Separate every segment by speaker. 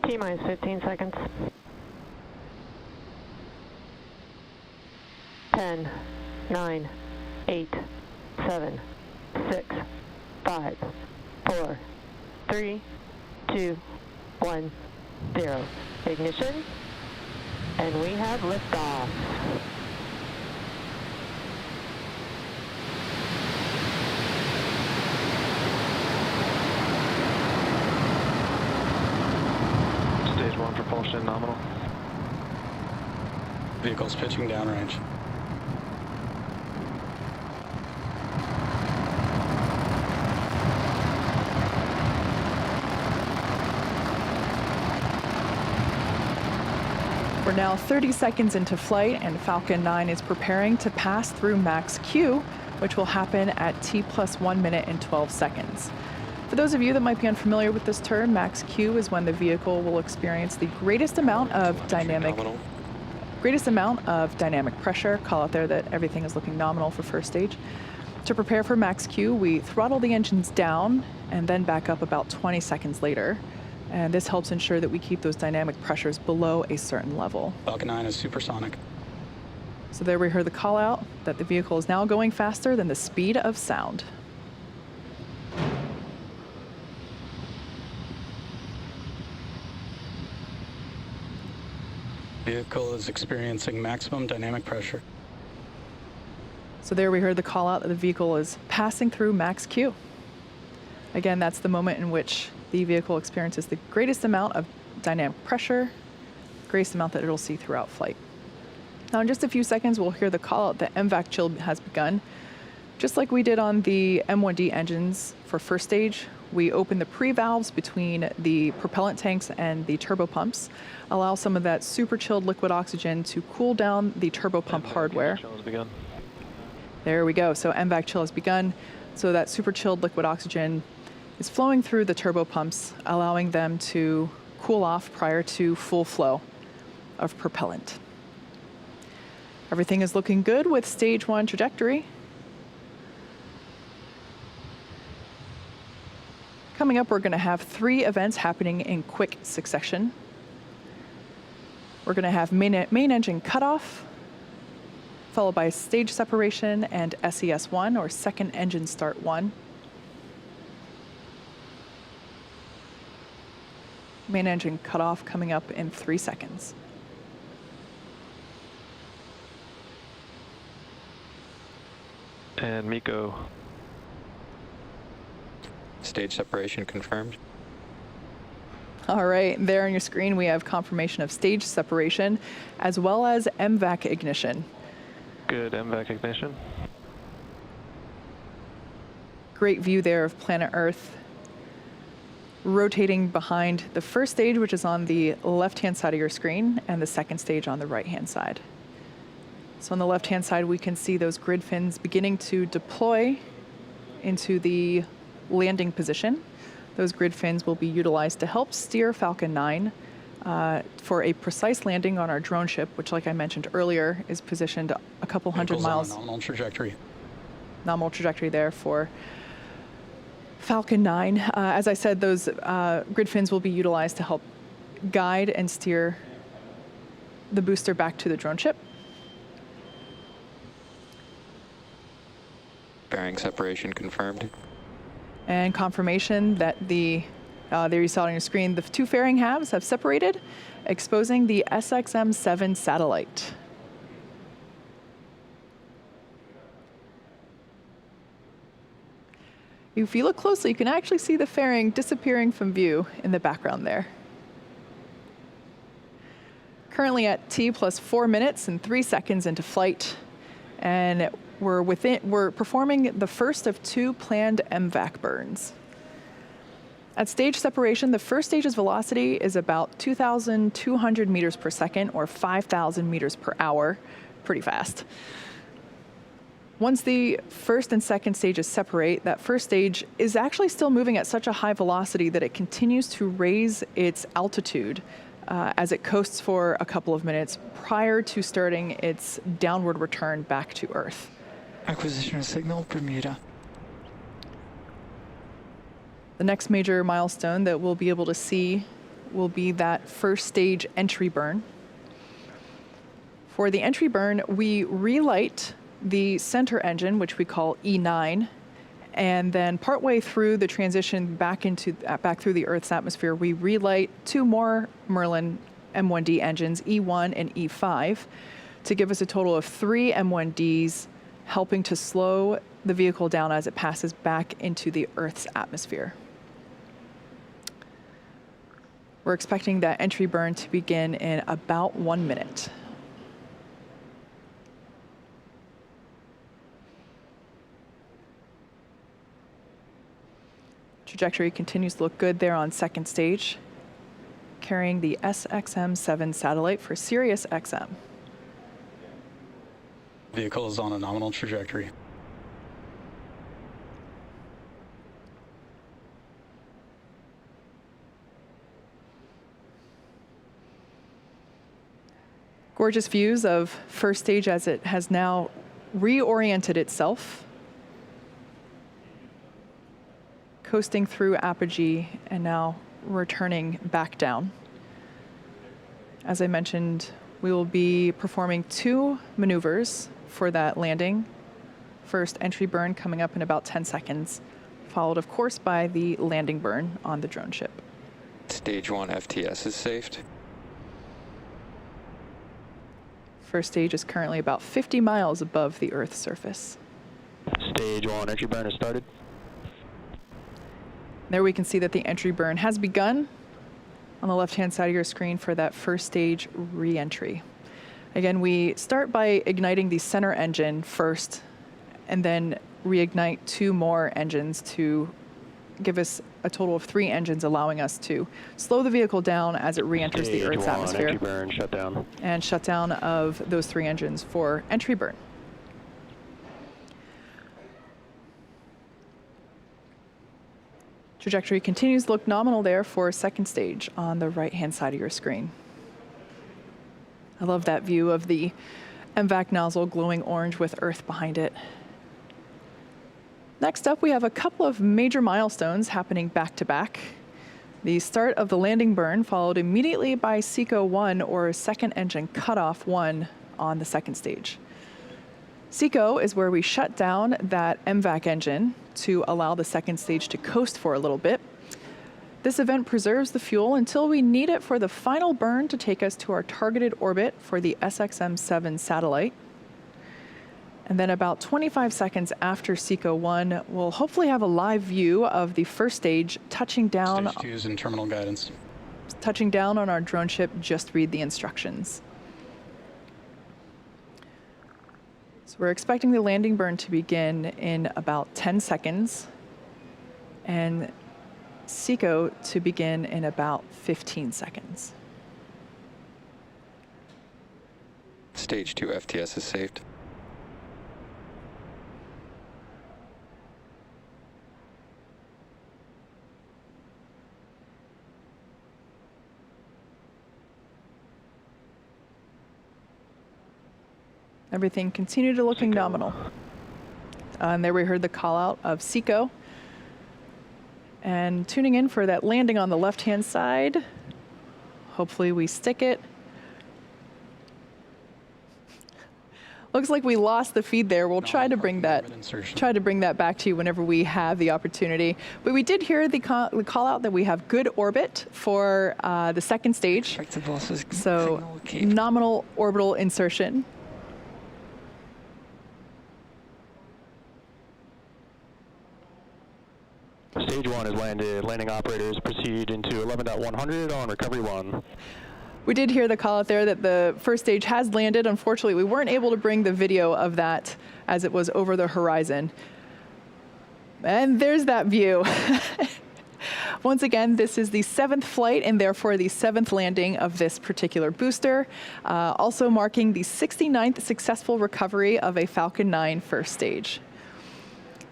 Speaker 1: T-minus 15 seconds. 10, 9, 8, 7, 6, 5, 4, 3, 2, 1, 0. Ignition, and we have liftoff.
Speaker 2: Stage 1 propulsion nominal.
Speaker 3: Vehicle's pitching downrange.
Speaker 4: We're now 30 seconds into flight, and Falcon 9 is preparing to pass through max Q, which will happen at T+1 minute and 12 seconds. For those of you that might be unfamiliar with this term, max Q is when the vehicle will experience the greatest amount of dynamic pressure. Call out there that everything is looking nominal for first stage. To prepare for max Q, we throttle the engines down and then back up about 20 seconds later. And this helps ensure that we keep those dynamic pressures below a certain level.
Speaker 3: Falcon 9 is supersonic.
Speaker 4: So there we heard the call out that the vehicle is now going faster than the speed of sound.
Speaker 3: Vehicle is experiencing maximum dynamic pressure.
Speaker 4: So there we heard the call out that the vehicle is passing through max Q. Again, that's the moment in which the vehicle experiences the greatest amount of dynamic pressure, greatest amount that it'll see throughout flight. Now in just a few seconds, we'll hear the call out that MVAC chill has begun. Just like we did on the M1D engines for first stage, we open the pre-valves between the propellant tanks and the turbopumps, allow some of that super chilled liquid oxygen to cool down the turbopump hardware. There we go, so MVAC chill has begun. So that super chilled liquid oxygen is flowing through the turbopumps, allowing them to cool off prior to full flow of propellant. Everything is looking good with stage 1 trajectory. Coming up, we're going to have 3 events happening in quick succession. We're going to have main engine cutoff, followed by stage separation and SES1, or second engine start 1. Main engine cutoff coming up in 3 seconds.
Speaker 2: And MECO.
Speaker 5: Stage separation confirmed.
Speaker 4: All right, there on your screen we have confirmation of stage separation as well as MVAC ignition.
Speaker 2: Good MVAC ignition.
Speaker 4: Great view there of planet Earth rotating behind the first stage, which is on the left-hand side of your screen, and the second stage on the right-hand side. So on the left-hand side, we can see those grid fins beginning to deploy into the landing position. Those grid fins will be utilized to help steer Falcon 9 for a precise landing on our drone ship, which, like I mentioned earlier, is positioned a couple hundred miles.
Speaker 3: Nominal trajectory.
Speaker 4: Nominal trajectory there for Falcon 9. As I said, those grid fins will be utilized to help guide and steer the booster back to the drone ship.
Speaker 5: Bearing separation confirmed.
Speaker 4: And confirmation that there you saw it on your screen, the 2 fairing halves have separated, exposing the SXM-7 satellite. If you look closely, you can actually see the fairing disappearing from view in the background there. Currently at T+4 minutes and 3 seconds into flight, and we're performing the first of 2 planned MVAC burns. At stage separation, the first stage's velocity is about 2,200 meters per second, or 5,000 meters per hour, pretty fast. Once the first and second stages separate, that first stage is actually still moving at such a high velocity that it continues to raise its altitude as it coasts for a couple of minutes prior to starting its downward return back to Earth.
Speaker 6: Acquisition of signal, Bermuda.
Speaker 4: The next major milestone that we'll be able to see will be that first stage entry burn. For the entry burn, we relight the center engine, which we call E9, and then partway through the transition back through the Earth's atmosphere, we relight two more Merlin M1D engines, E1 and E5, to give us a total of 3 M1Ds, helping to slow the vehicle down as it passes back into the Earth's atmosphere. We're expecting that entry burn to begin in about 1 minute. Trajectory continues to look good there on second stage, carrying the SXM-7 satellite for Sirius XM.
Speaker 3: Vehicle is on a nominal trajectory.
Speaker 4: Gorgeous views of first stage as it has now reoriented itself, coasting through apogee and now returning back down. As I mentioned, we will be performing 2 maneuvers for that landing. First, entry burn coming up in about 10 seconds, followed of course by the landing burn on the drone ship.
Speaker 5: Stage 1 FTS is saved.
Speaker 4: First stage is currently about 50 miles above the Earth's surface.
Speaker 2: Stage 1 entry burn has started.
Speaker 4: There we can see that the entry burn has begun on the left-hand side of your screen for that first stage re-entry. Again, we start by igniting the center engine first and then reignite 2 more engines to give us a total of 3 engines, allowing us to slow the vehicle down as it re-enters the Earth's atmosphere.
Speaker 2: Entry burn, shut down.
Speaker 4: And shutdown of those 3 engines for entry burn. Trajectory continues to look nominal there for second stage on the right-hand side of your screen. I love that view of the MVAC nozzle glowing orange with Earth behind it. Next up, we have a couple of major milestones happening back to back. The start of the landing burn followed immediately by SECO 1, or second engine cutoff 1, on the second stage. SECO is where we shut down that MVAC engine to allow the second stage to coast for a little bit. This event preserves the fuel until we need it for the final burn to take us to our targeted orbit for the SXM-7 satellite. And then about 25 seconds after SECO 1, we'll hopefully have a live view of the first stage touching down.
Speaker 3: Stage 2 is in terminal guidance.
Speaker 4: Touching down on our drone ship. Just read the instructions. So we're expecting the landing burn to begin in about 10 seconds and SECO to begin in about 15 seconds.
Speaker 5: Stage 2 FTS is saved.
Speaker 4: Everything continued to looking nominal. And there we heard the call out of SECO. And tuning in for that landing on the left-hand side. Hopefully we stick it. Looks like we lost the feed there. We'll try to bring that back to you whenever we have the opportunity. But we did hear the call out that we have good orbit for the second stage. So nominal orbital insertion.
Speaker 2: Stage 1 is landed. Landing operators proceed into 11.100 on recovery 1.
Speaker 4: We did hear the call out there that the first stage has landed. Unfortunately, we weren't able to bring the video of that as it was over the horizon. And there's that view. Once again, this is the 7th flight and therefore the 7th landing of this particular booster, also marking the 69th successful recovery of a Falcon 9 first stage.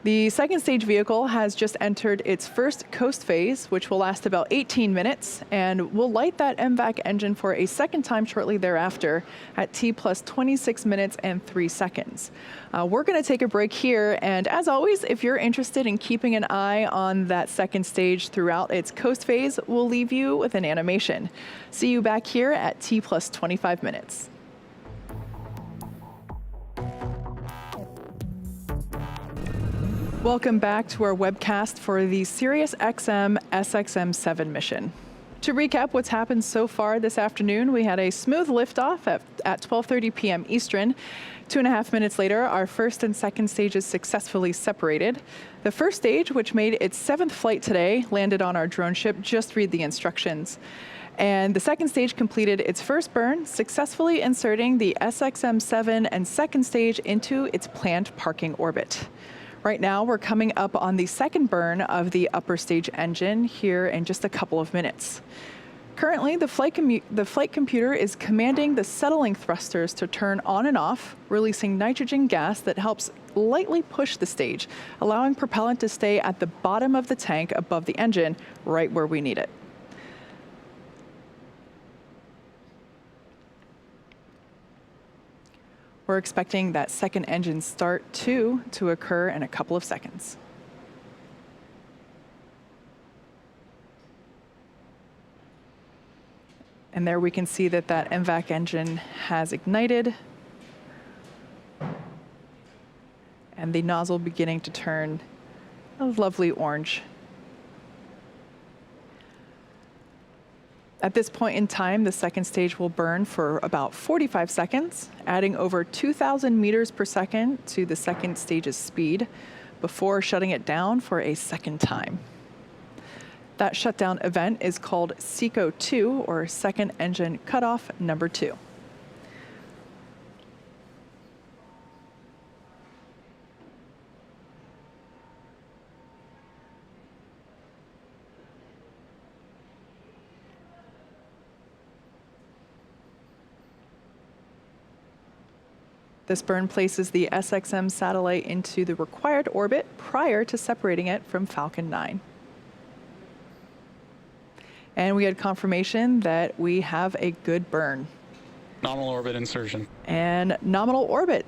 Speaker 4: The second stage vehicle has just entered its first coast phase, which will last about 18 minutes, and we'll light that MVAC engine for a second time shortly thereafter at T plus 26 minutes and 3 seconds. We're going to take a break here, and as always, if you're interested in keeping an eye on that second stage throughout its coast phase, we'll leave you with an animation. See you back here at T plus 25 minutes. Welcome back to our webcast for the Sirius XM SXM 7 mission. To recap what's happened so far this afternoon, we had a smooth liftoff at 12:30 p.m. Eastern. 2.5 minutes later, our first and second stages successfully separated. The first stage, which made its 7th flight today, landed on our drone ship. Just read the instructions. And the second stage completed its first burn, successfully inserting the SXM 7 and second stage into its planned parking orbit. Right now, we're coming up on the second burn of the upper stage engine here in just a couple of minutes. Currently, the flight computer is commanding the settling thrusters to turn on and off, releasing nitrogen gas that helps lightly push the stage, allowing propellant to stay at the bottom of the tank above the engine, right where we need it. We're expecting that second engine start to occur in a couple of seconds. And there we can see that MVAC engine has ignited and the nozzle beginning to turn a lovely orange. At this point in time, the second stage will burn for about 45 seconds, adding over 2,000 meters per second to the second stage's speed before shutting it down for a second time. That shutdown event is called SECO 2, or Second Engine Cutoff Number 2. This burn places the SXM satellite into the required orbit prior to separating it from Falcon 9. And we had confirmation that we have a good burn.
Speaker 3: Nominal orbit insertion.
Speaker 4: And nominal orbit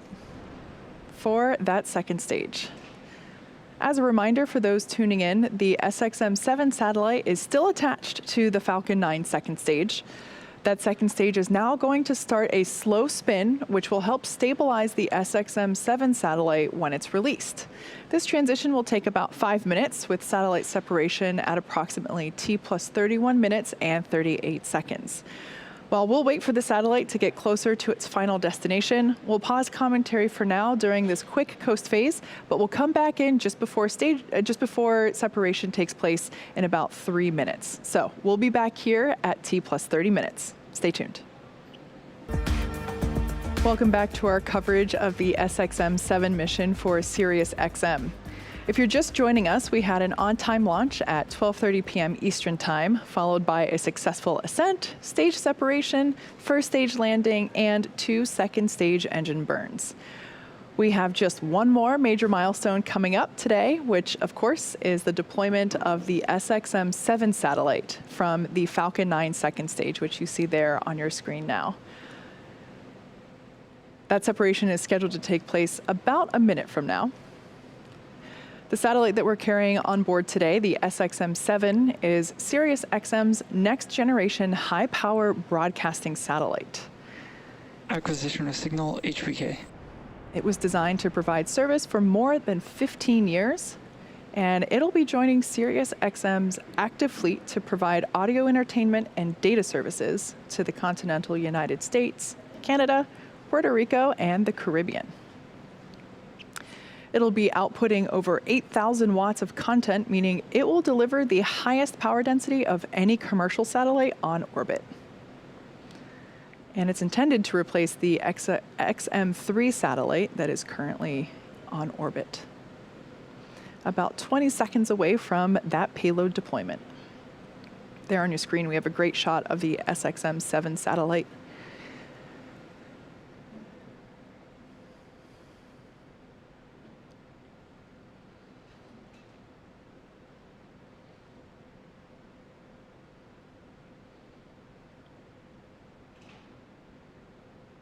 Speaker 4: for that second stage. As a reminder for those tuning in, the SXM 7 satellite is still attached to the Falcon 9 second stage. That second stage is now going to start a slow spin, which will help stabilize the SXM 7 satellite when it's released. This transition will take about 5 minutes, with satellite separation at approximately T plus 31 minutes and 38 seconds. While we'll wait for the satellite to get closer to its final destination, we'll pause commentary for now during this quick coast phase, but we'll come back in just before separation takes place in about 3 minutes. So we'll be back here at T plus 30 minutes. Stay tuned. Welcome back to our coverage of the SXM 7 mission for Sirius XM. If you're just joining us, we had an on-time launch at 12:30 p.m. Eastern Time, followed by a successful ascent, stage separation, first stage landing, and 2 second stage engine burns. We have just one more major milestone coming up today, which of course is the deployment of the SXM 7 satellite from the Falcon 9 second stage, which you see there on your screen now. That separation is scheduled to take place about a minute from now. The satellite that we're carrying on board today, the SXM 7, is Sirius XM's next generation high power broadcasting satellite.
Speaker 6: Acquisition of signal HPK.
Speaker 4: It was designed to provide service for more than 15 years, and it'll be joining Sirius XM's active fleet to provide audio entertainment and data services to the continental United States, Canada, Puerto Rico, and the Caribbean. It'll be outputting over 8,000 watts of content, meaning it will deliver the highest power density of any commercial satellite on orbit. And it's intended to replace the XM3 satellite that is currently on orbit. About 20 seconds away from that payload deployment. There on your screen, we have a great shot of the SXM 7 satellite.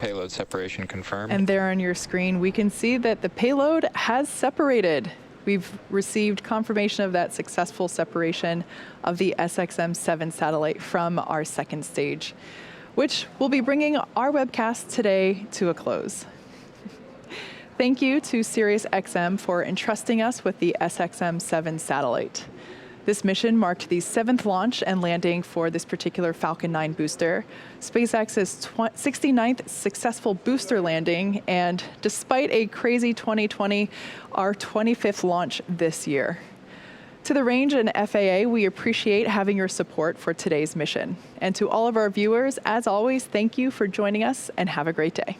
Speaker 5: Payload separation confirmed.
Speaker 4: And there on your screen, we can see that the payload has separated. We've received confirmation of that successful separation of the SXM-7 satellite from our second stage, which will be bringing our webcast today to a close. Thank you to Sirius XM for entrusting us with the SXM-7 satellite. This mission marked the 7th launch and landing for this particular Falcon 9 booster, SpaceX's 69th successful booster landing, and despite a crazy 2020, our 25th launch this year. To the range and FAA, we appreciate having your support for today's mission. And to all of our viewers, as always, thank you for joining us and have a great day.